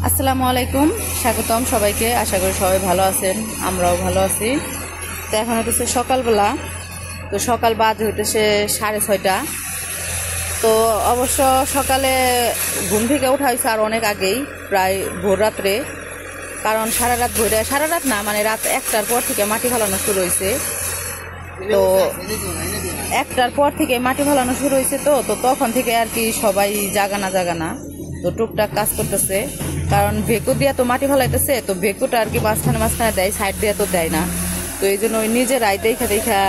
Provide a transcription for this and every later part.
আসসালামু আলাইকুম, স্বাগতম সবাইকে। আশা করি সবাই ভালো আছেন, আমরাও ভালো আছি। তো এখন হইতেছে সকালবেলা, তো সকাল বাজে হইতেছে 6:30। তো অবশ্য সকালে ঘুম থেকে ওঠা হয়েছে আর অনেক আগেই, প্রায় ভোর রাত্রে। কারণ সারা রাত না, মানে রাত 1টার পর থেকে মাটি ফালানো শুরু হয়েছে। তো 1টার পর থেকে মাটি ফালানো শুরু হয়েছে, তো তখন থেকে আর কি সবাই জাগানা তো টুকটাক কাজ করতেছে। কারণ ভেকু দিয়া তো মাটি ফালাইতেছে, তো ভেকুটা আর কি মাঝখানে দেয়, সাইড দিয়ে তো দেয় না। তো এই জন্য ওই নিজেরাই দেখা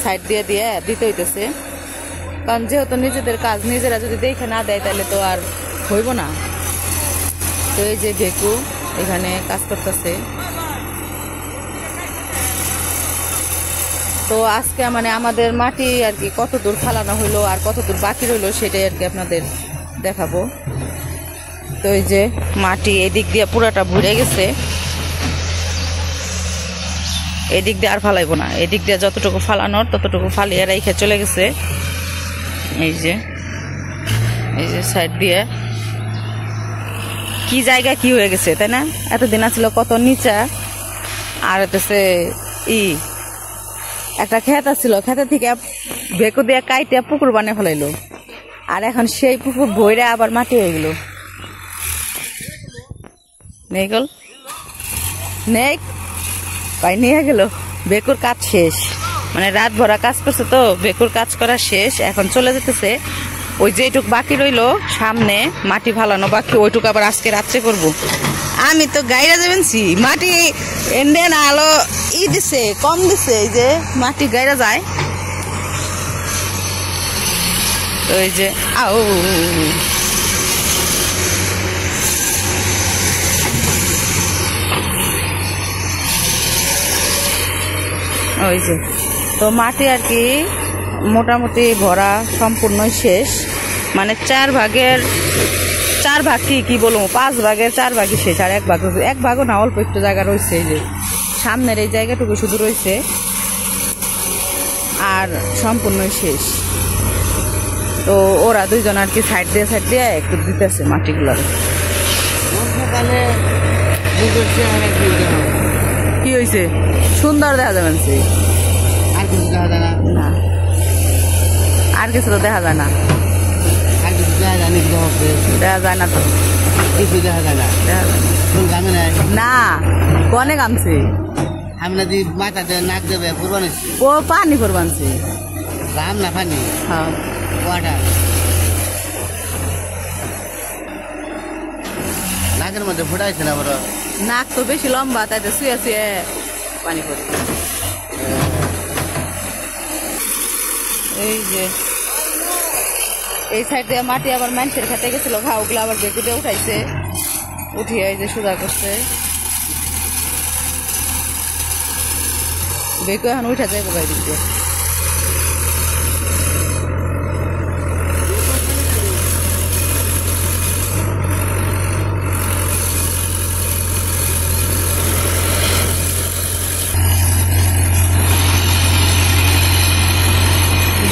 সাইড দিয়ে দিতে হইতেছে। কারণ যেহেতু নিজেদের কাজ নিজেরা যদি দেখে না দেয় তাহলে তো আর হইব না। তো এই যে ভেকু এখানে কাজ করতেছে। তো আজকে মানে আমাদের মাটি আর কি কত দূর ফালানো হইলো আর কত দূর বাকি রইলো সেটাই আর কি আপনাদের দেখাবো। তো এই যে মাটি এদিক দিয়ে পুরাটা ভরে গেছে, এদিক দিয়ে আর ফালাইবো না, এদিক দিয়ে যতটুকু ফালানোর ততটুকু ফালিয়ে রেখে চলে গেছে। এই যে সাইড দিয়ে কি জায়গা কি হয়ে গেছে, তাই না? এতদিন আছিল কত নিচা, আর হতেছে একটা ক্ষেত আছিল, ক্ষেতের থেকে ভেকু দিয়ে কাইতে পুকুর বানিয়ে ফেলাইলো, আর এখন সেই পুকুর ভরে আবার মাটি হয়ে গেল। নিয়ে গেল বেকুর কাজ শেষ, মানে রাত ভরা কাজ করছে, তো বেকুর কাজ করা শেষ। এখন চলে যেতেছে ওই যেটুক বাকি রইলো সামনে মাটি ফালানো বাকি, ওইটুক আবার আজকে রাত্রে করব। আমি তো গাইরা যাবেনছি মাটি এনে না আলো দিছে, কম দিছে, এই যে মাটি গাইরা যায়। ওই যে ওই যে তো মাটি আর কি মোটামুটি ভরা সম্পূর্ণ শেষ, মানে 4 ভাগের 4 ভাগ কি বলবো, 5 ভাগের 4 ভাগই শেষ। আর এক ভাগও না, অল্প একটু জায়গা রয়েছে, এই যে সামনের এই জায়গাটুকু শুধু রয়েছে, আর সম্পূর্ণ শেষ। তো ওরা দুইজন আর কি সাইড দিয়ে একটু দিতেছে মাটিগুলো। কি হয়েছে? সুন্দর দেখা যাবে আর কিছু দেখা যায় না, আর কিছু তো দেখা যায় না, দেখা যায় না, তো কিছু দেখা যায় না। কনে গামছে মাথাতে নাক দেবে ও পানি করবানছে, গাম না পানি, হ্যাঁ ওয়াটার নাকের মধ্যে ফুটাইছে না, বড় নাক তো বেশি লম্বা, তাই তো শুয়ে পানি পড়ছে। এই যে এই সাইড দিয়ে মাটি আবার মানুষের খেতে গেছিল, ঘাওগুলো আবার বেকু দিয়ে উঠাইছে, উঠিয়ে এই যে সোজা করছে। বেকু এখন উঠা যাইব গাড়ি দিক দিয়ে।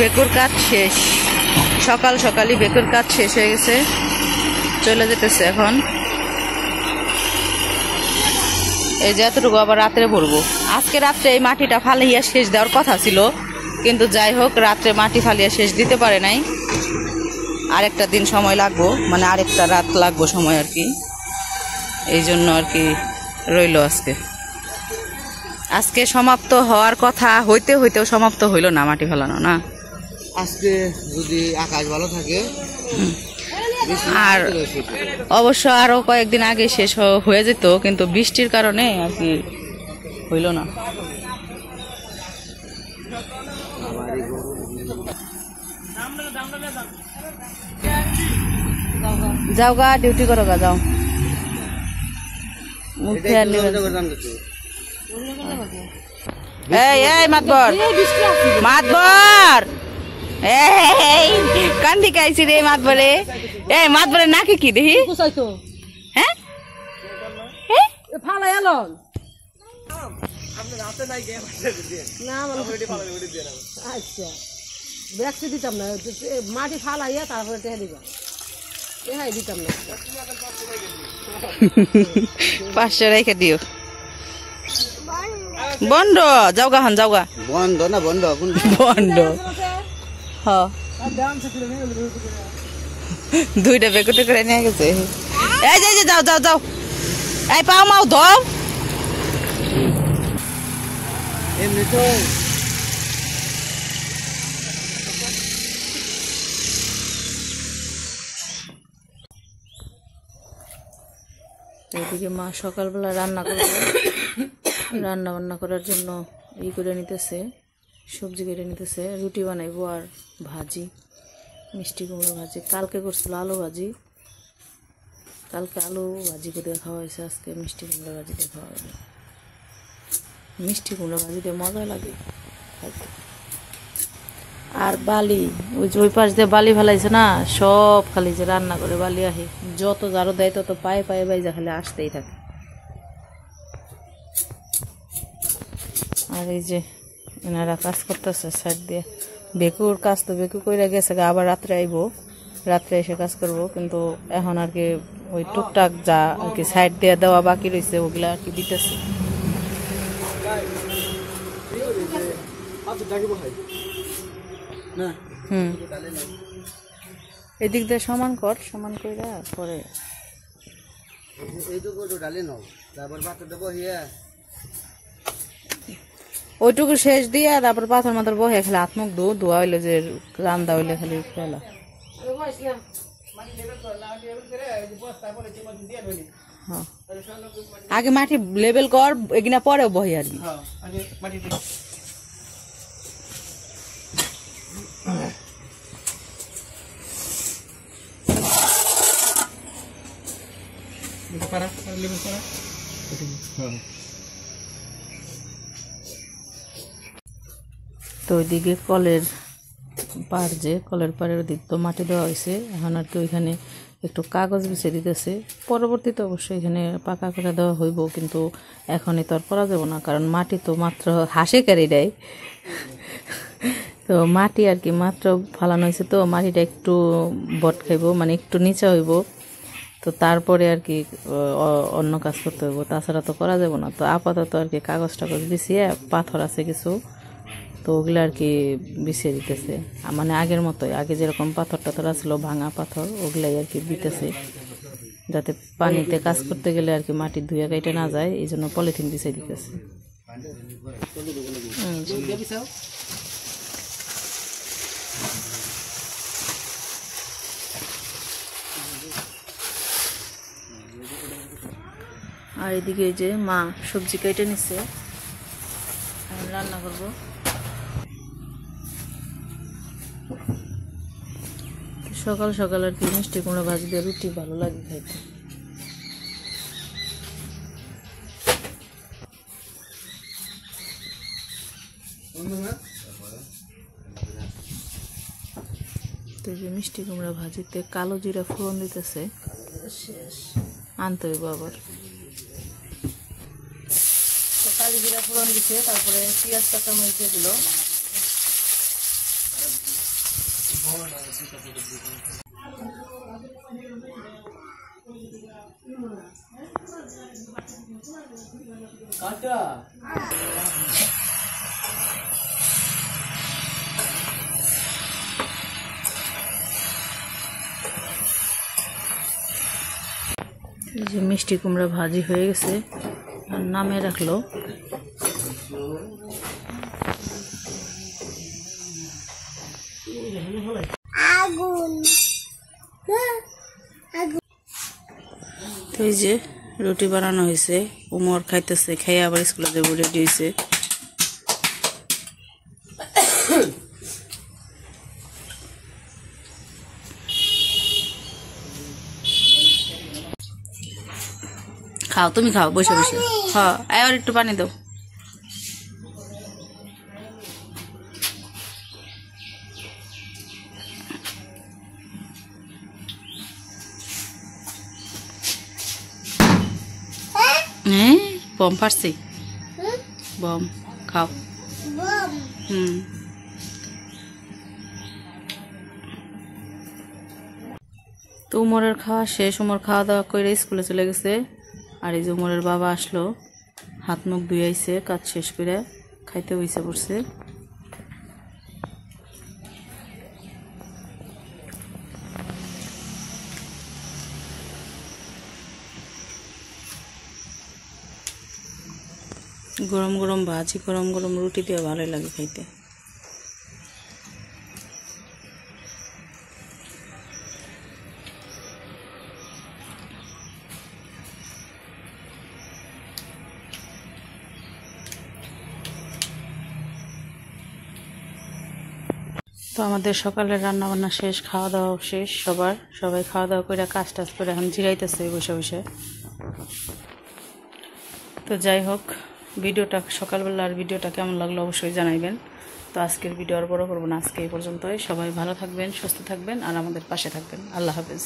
বেকুর কাজ শেষ, সকালই বেকুর কাজ শেষ হয়ে গেছে, চলে যেতেছে এখন। এই যে এতটুকু আবার রাত্রে ভরবো। আজকে রাত্রে এই মাটিটা ফালিয়া শেষ দেওয়ার কথা ছিল, কিন্তু যাই হোক রাত্রে মাটি ফালিয়া শেষ দিতে পারে নাই। আরেকটা দিন সময় লাগবো, মানে আরেকটা রাত লাগবো সময় আর কি, এই জন্য আর কি রইল। আজকে সমাপ্ত হওয়ার কথা, হইতেও সমাপ্ত হইল না মাটি ফেলানো, না আজকে যদি আকাশ ভালো থাকে। আর অবশ্য আরো কয়েকদিন আগে শেষ হয়ে যেত, কিন্তু বৃষ্টির কারণে আর কি হইল না। যাও গা, ডিউটি করো গা, যাও। এই মাতবর কান্দি খাইছি রে মাতবরে। এই মাতবরে নাকি কি দেখি, হ্যাঁ দিতাম না, মাটি ফালাইয়া তারপরে দিতাম না। 500 রেখে দিও। বন্ধ যাওগা হন যাওগা। বন্ধ না বন্ধ বন্ধ হ দুইটা বেকুটে করে নিয়ে গেছে। এই যে যাও যাও যাও, এই পাও মাও দাও। এমনি তো এদিকে মা সকালবেলা রান্না করবে, রান্না বান্না করার জন্য ই করে নিতেছে, সবজি কেটে নিতেছে, রুটি বানাইবো আর ভাজি, মিষ্টি কুমড়ো ভাজি। কালকে করছিল আলু ভাজি, কালকে আলু ভাজি করে খাওয়া হয়েছে, আজকে মিষ্টি কুমড়ো ভাজি দিয়ে খাওয়া হবে। মিষ্টি কুমড়ো ভাজি দিয়ে মজা লাগে খাইতে। আর বালি, ওই যে ওই পাশ দিয়ে বালি ফেলাইছে না, সব খালি যে রান্না করে বালি আহে, যত ঝাড়ু দেয় তত পায়ে পায়ে বাইজা খালি আসতেই থাকে। আর এই যে এনারা কাজ করতেছে সাইড দিয়ে, বেকুর কাজ তো বেকু কইরা গেছে, আবার রাত্রে আইবো, রাত্রে এসে কাজ করব। কিন্তু এখন আর কি ওই টুকটাক যা আর কি সাইড দিয়ে দেওয়া বাকি রয়েছে ওগুলা আর কি দিতেছে। এদিক দিয়ে সমান কর, সমান কইরা পরে ওইটুকু শেষ দিয়ে তারপর পাথর মাথার বহে খালি হাত মুখ ধোয়া হইলে যে রান্দা হইলে খালি ফেলা। আগে মাটি লেবেল কর, এগিনা পরেও বহি আর কি। তো ওইদিকে কলের পার, যে কলের পাড়ের দিক তো মাটি দেওয়া হয়েছে, এখন আর কি ওইখানে একটু কাগজ বিছিয়ে দিতেছে। পরবর্তীতে অবশ্যই এখানে পাকা করে দেওয়া হইব, কিন্তু এখনই তো আর করা যাব না, কারণ মাটি তো মাত্র হাসে কারি দেয়। তো মাটি আর কি মাত্র ফালানো হয়েছে, তো মাটিটা একটু বট খাইব, মানে একটু নিচে হইব, তো তারপরে আর কি অন্য কাজ করতে হইব, তাছাড়া তো করা যাব না। তো আপাতত আর কি কাগজ টাগজ বিছিয়ে, পাথর আছে কিছু, তো ওগুলো আর কি বিছিয়ে দিতেছে, মানে আগের মতোই, আগে যেরকম পাথর টাথর আসছিল ভাঙা পাথর, ওগুলাই আর কি দিতেছে, যাতে পানিতে কাজ করতে গেলে আর কি মাটি ধুয়ে গাইতে না যায়, এই জন্য পলিথিন বিছিয়ে দিতেছে। আর এদিকে যে মা সবজি কেটে নিচ্ছে, আমি রান্না করবো। সকাল সকাল আর কি মিষ্টি কুমড়ো ভাজি দিয়ে রুটি ভালো লাগে খাইতে। তো যে মিষ্টি কুমড়া ভাজিতে কালো জিরা ফোড়ন দিতেছে, আনতে হইব আবার। তো কালো জিরা ফোড়ন দিচ্ছে, তারপরে পেঁয়াজ কাঁচামরিচ দিয়ে দিল। এই যে মিষ্টি কুমড়া ভাজি হয়ে গেছে, আর নামে রাখলো। তো এই যে রুটি বানানো হয়েছে, উমর খাইতেছে, খাইয়ে আবার স্কুলে যাবো, রেডি হয়েছে। খাও, তুমি খাও বসে বসে। হ্যাঁ, আর একটু পানি দাও। হ্যাঁ, বম ফাটছে, বম খাও। তো তো উমরের খাওয়া শেষ, উমর খাওয়া দাওয়া করে স্কুলে চলে গেছে। আর এই যে উমরের বাবা আসলো, হাত মুখ ধুইয়াইছে, কাজ শেষ করে খাইতে বইসা পড়ছে। গরম গরম ভাজি, গরম গরম রুটি দিয়ে ভালোই লাগে খাইতে। তো আমাদের সকালের রান্না বান্না শেষ, খাওয়া দাওয়া শেষ সবাই খাওয়া দাওয়া করে কাজ টাজ করে এখন জিরাইতেছে বসে বসে। তো যাই হোক, সকালবেলার ভিডিওটা কেমন লাগলো অবশ্যই জানাইবেন। তো আজকের ভিডিও আর বড় করবো না, আজকে এই পর্যন্তই। সবাই ভালো থাকবেন, সুস্থ থাকবেন আর আমাদের পাশে থাকবেন। আল্লাহ হাফেজ।